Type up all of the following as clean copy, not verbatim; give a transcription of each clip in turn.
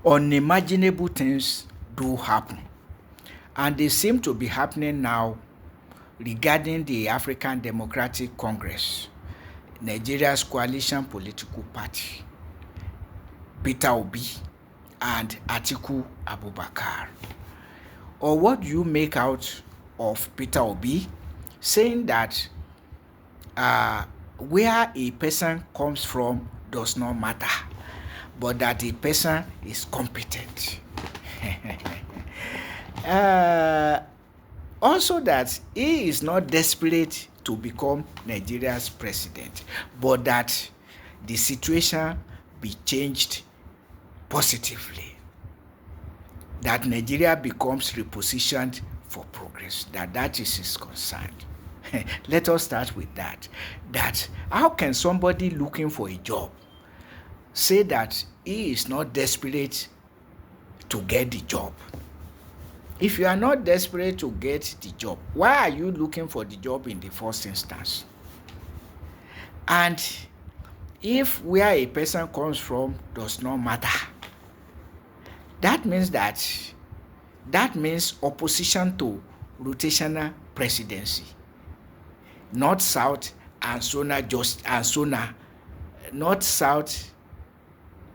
unimaginable things do happen. And they seem to be happening now regarding the African Democratic Congress, Nigeria's coalition political party, Peter Obi and Atiku Abubakar. Or what do you make out of Peter Obi saying that where a person comes from does not matter, but that a person is competent? Also that he is not desperate to become Nigeria's president, but that the situation be changed positively, that Nigeria becomes repositioned for progress, that is his concern. Let us start with that. That how can somebody looking for a job say that he is not desperate to get the job? If you are not desperate to get the job, why are you looking for the job in the first instance? And if where a person comes from does not matter, that means opposition to rotational presidency, north south and zona north south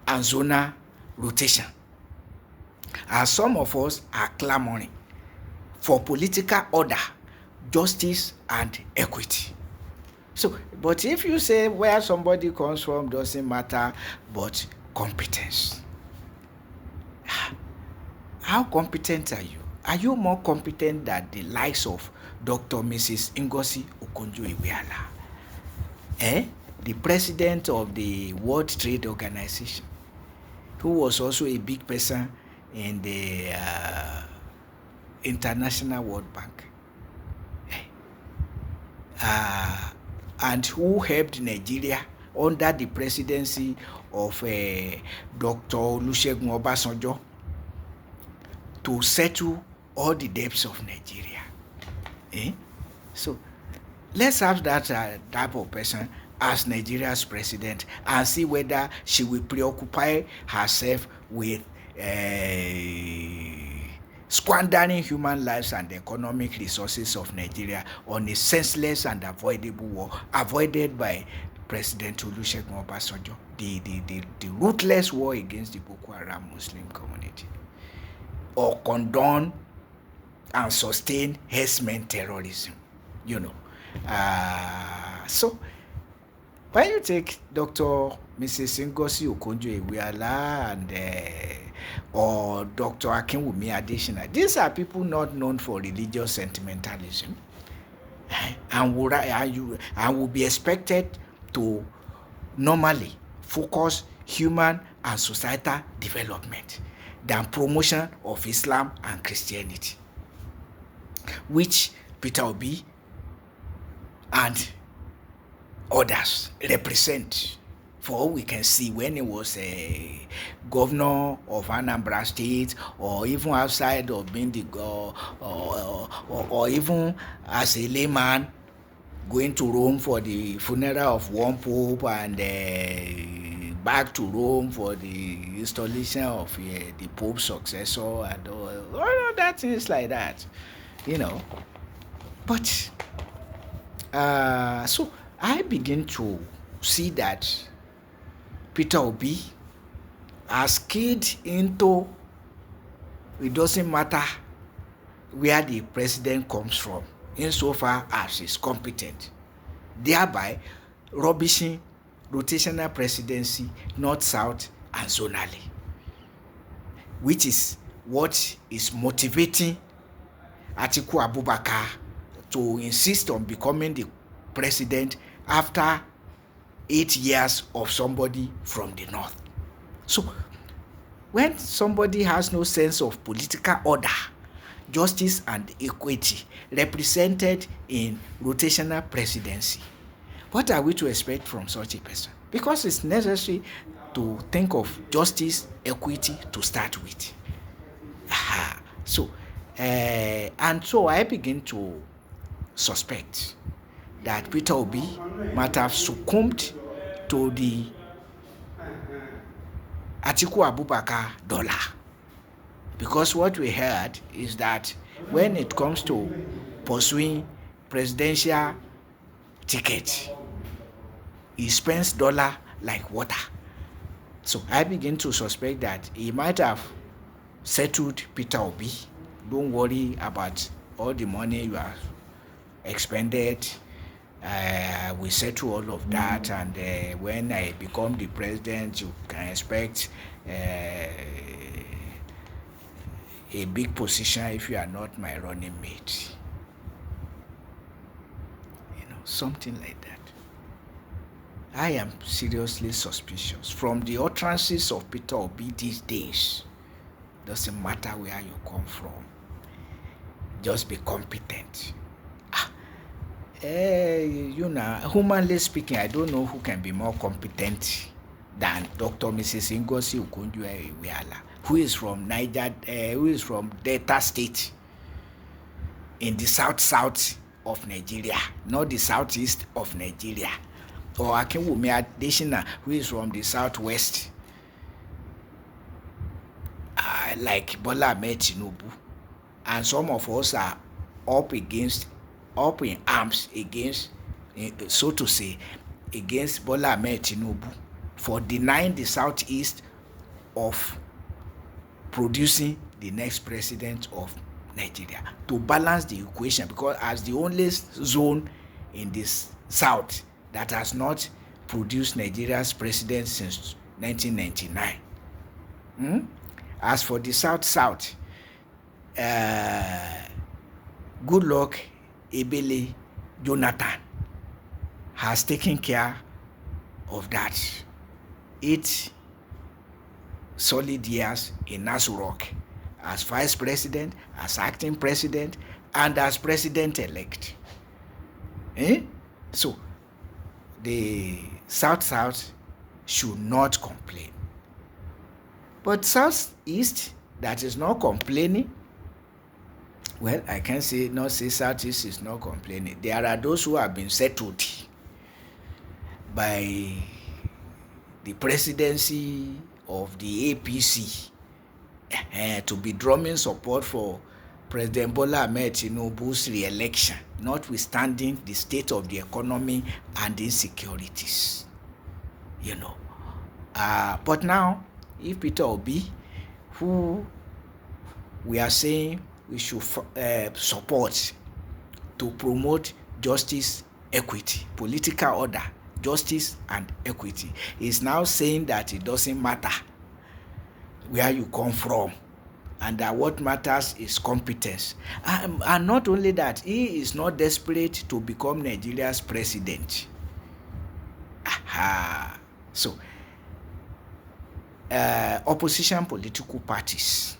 and zona rotation. And some of us are clamoring for political order, justice, and equity. So, but if you say where somebody comes from doesn't matter, but competence. How competent are you? Are you more competent than the likes of Dr. Mrs. Ngozi Okonjo-Iweala, the president of the World Trade Organization, who was also a big person in the International World Bank, and who helped Nigeria under the presidency of Dr. Olusegun Obasanjo to settle all the debts of Nigeria. So let's have that type of person as Nigeria's president and see whether she will preoccupy herself with squandering human lives and the economic resources of Nigeria on a senseless and avoidable war avoided by President Olusegun Obasanjo, the ruthless war against the Boko Haram Muslim community, or condone and sustain herdsmen terrorism, So when you take Dr. Mrs. Ngozi Okonjo-Iweala and or Dr. Akinwumi Adesina, these are people not known for religious sentimentalism, and will be expected to normally focus human and societal development than promotion of Islam and Christianity, which Peter Obi and others represent. For all we can see, when he was a governor of Anambra State, or even outside of being the or even as a layman going to Rome for the funeral of one pope and back to Rome for the installation of the pope's successor and all that things like that, But so I begin to see that Peter Obi has keyed into it doesn't matter where the president comes from, insofar as he's competent, thereby rubbishing rotational presidency, north, south, and zonally, which is what is motivating Atiku Abubakar to insist on becoming the president after 8 years of somebody from the north. So when somebody has no sense of political order, justice, and equity represented in rotational presidency, what are we to expect from such a person? Because it's necessary to think of justice, equity to start with. So I begin to suspect that Peter Obi might have succumbed to the Atiku Abubakar dollar. Because what we heard is that when it comes to pursuing presidential ticket, he spends dollar like water. So I begin to suspect that he might have settled Peter Obi. Don't worry about all the money you have expended. We settle all of that, and when I become the president, you can expect a big position if you are not my running mate. Something like that. I am seriously suspicious. From the utterances of Peter Obi these days, doesn't matter where you come from, just be competent. Humanly speaking, I don't know who can be more competent than Dr. Mrs. Ngozi Okonjo-Iweala, who is from Delta State, in the south of Nigeria, not the southeast of Nigeria. Or Akinwumi Adesina, who is from the southwest, like Bola Ahmed Tinubu. And some of us are up in arms against, so to say, against Bola Ahmed Tinubu for denying the southeast of producing the next president of Nigeria, to balance the equation, because as the only zone in this south that has not produced Nigeria's president since 1999. As for the south, Goodluck Ebele Jonathan has taken care of that 8 solid years in Aso Rock as vice president, as acting president, and as president-elect. So the south should not complain. But southeast that is not complaining, well, I can't say southeast is not complaining. There are those who have been settled by the presidency of the APC to be drumming support for President Bola Ahmed Tinubu's re-election, notwithstanding the state of the economy and insecurities. But now, if Peter Obi, who we are saying we should support to promote justice, equity, political order, justice and equity, is now saying that it doesn't matter where you come from, and that what matters is competence. And not only that, he is not desperate to become Nigeria's president. So, opposition political parties,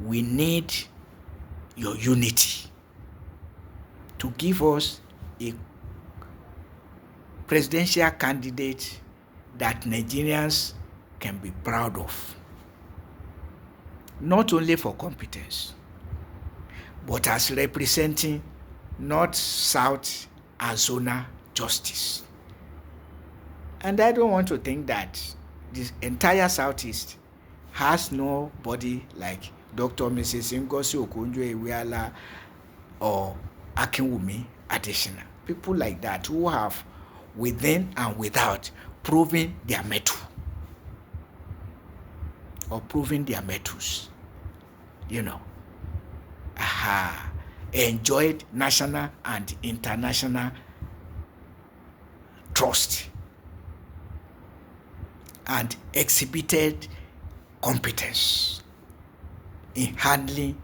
we need your unity to give us a presidential candidate that Nigerians can be proud of. Not only for competence, but as representing North, South, and zonal justice. And I don't want to think that the entire Southeast has nobody like Dr. Mrs. Ngozi Okonjo-Iweala or Akinwumi Adesina. People like that who have, within and without, proven their mettle or proving their metals. Enjoyed national and international trust and exhibited competence in handling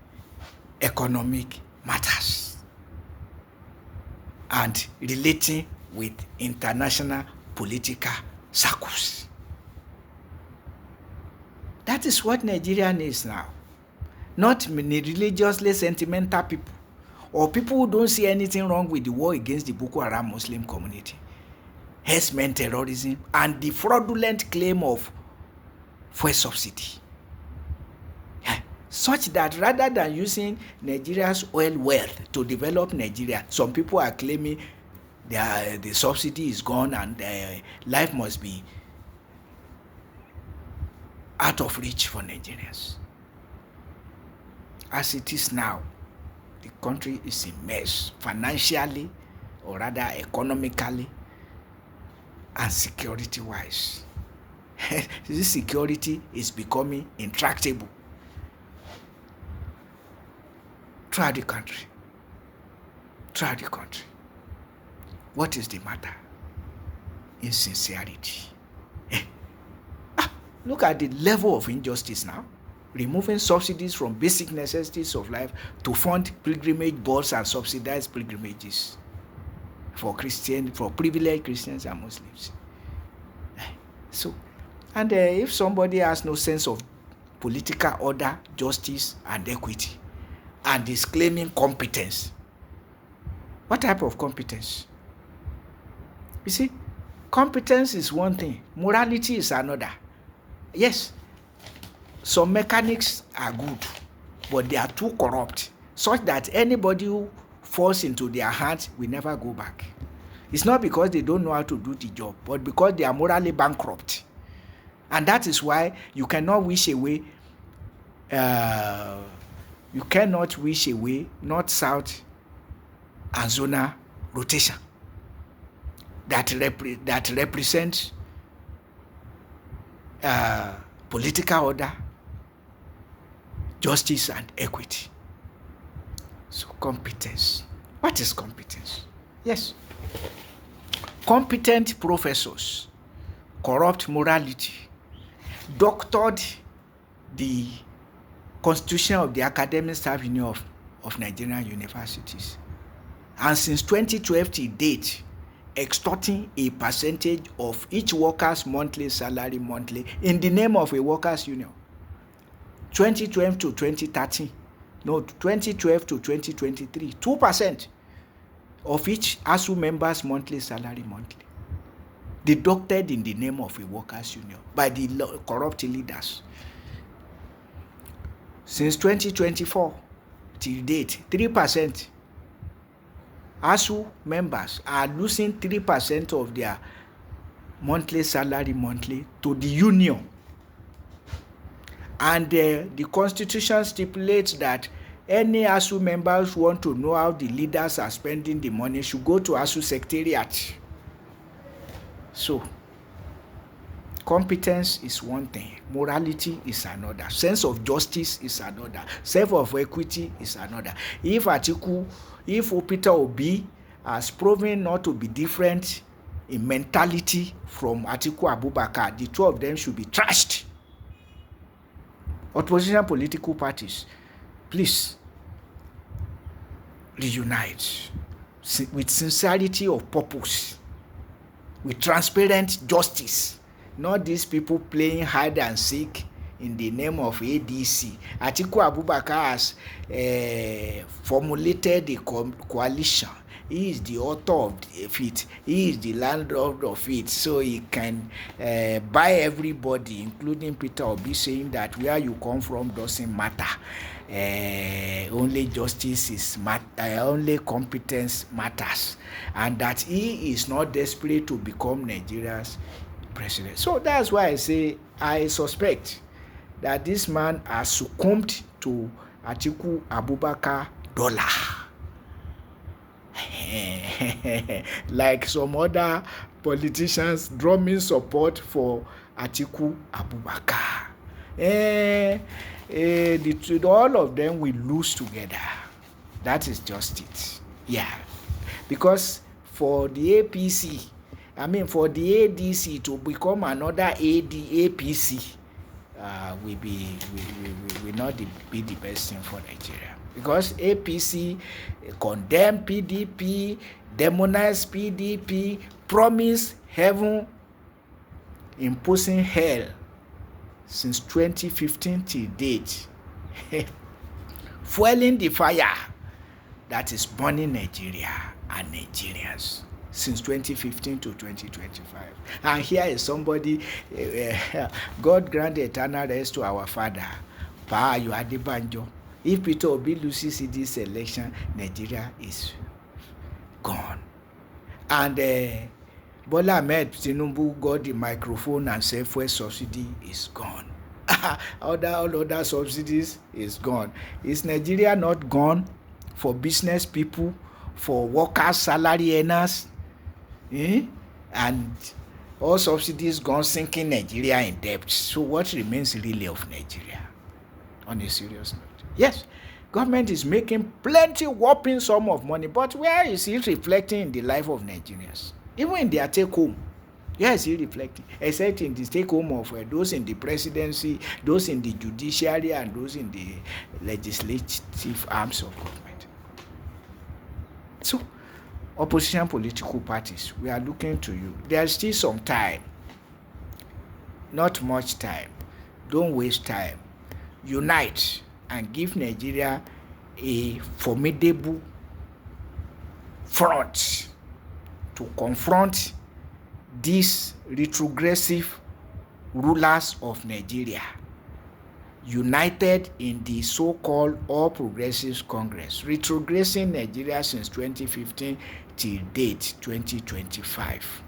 economic matters and relating with international political circles. That is what Nigeria needs now. Not many religiously sentimental people or people who don't see anything wrong with the war against the Boko Haram Muslim community, herdsmen terrorism, and the fraudulent claim of fuel subsidy. Such that rather than using Nigeria's oil wealth to develop Nigeria, some people are claiming the subsidy is gone and life must be out of reach for Nigerians. As it is now, the country is in mess financially, or rather economically, and security-wise. This security is becoming intractable throughout the country. What is the matter? Insincerity. Look at the level of injustice now. Removing subsidies from basic necessities of life to fund pilgrimage boards and subsidize pilgrimages for privileged Christians and Muslims. So, and if somebody has no sense of political order, justice, and equity, and is claiming competence, what type of competence? You see, competence is one thing, morality is another. Yes, some mechanics are good, but they are too corrupt, such that anybody who falls into their hands will never go back. It's not because they don't know how to do the job, but because they are morally bankrupt. And that is why you cannot wish away north, south, and zonal rotation that represents political order, justice, and equity. So competence. What is competence? Yes. Competent professors, corrupt morality, doctored the constitution of the Academic Staff Union of Nigerian universities. And since 2012 till date, extorting a percentage of each worker's monthly salary in the name of a workers' union. 2012 to 2013, no, 2012 to 2023, 2% of each ASU member's monthly salary deducted in the name of a workers' union by the corrupt leaders. Since 2024 till date, 3%. ASU members are losing 3% of their monthly salary to the union. And the constitution stipulates that any ASU members who want to know how the leaders are spending the money should go to ASU secretariat. So, competence is one thing, morality is another, sense of justice is another, sense of equity is another. If Peter Obi has proven not to be different in mentality from Atiku Abubakar, the two of them should be trashed. Opposition political parties, please reunite with sincerity of purpose, with transparent justice, not these people playing hide and seek in the name of ADC. Atiku Abubakar has formulated a coalition. He is the author of it. He is the landlord of it. So he can buy everybody, including Peter Obi, saying that where you come from doesn't matter. Only justice is only competence matters. And that he is not desperate to become Nigeria's president. So that's why I say I suspect that this man has succumbed to Atiku Abubakar dollar. Like some other politicians drumming support for Atiku Abubakar. All of them will lose together. That is just it. Yeah. Because for the APC, for the ADC to become another APC, will not be the best thing for Nigeria. Because APC condemn PDP, demonize PDP, promise heaven, imposing hell since 2015 till date, fueling the fire that is burning Nigeria and Nigerians since 2015 to 2025. And here is somebody, God grant eternal rest to our father, Pa Ayo Adebanjo. If Peter Obi loses this election, Nigeria is gone. And Bola Ahmed Tinubu got the microphone and said fuel subsidy is gone. all other subsidies is gone. Is Nigeria not gone for business people, for workers, salary earners? And all subsidies gone, sinking Nigeria in debt. So what remains really of Nigeria? On a serious note, yes, government is making plenty whopping sum of money, but where is it reflecting in the life of Nigerians? Even in their take home, where is it reflecting? Except in the take home of those in the presidency, those in the judiciary, and those in the legislative arms of government. So, opposition political parties, we are looking to you. There is still some time, not much time. Don't waste time. Unite and give Nigeria a formidable front to confront these retrogressive rulers of Nigeria, united in the so-called All Progressives Congress, retrogressing Nigeria since 2015 till date 2025.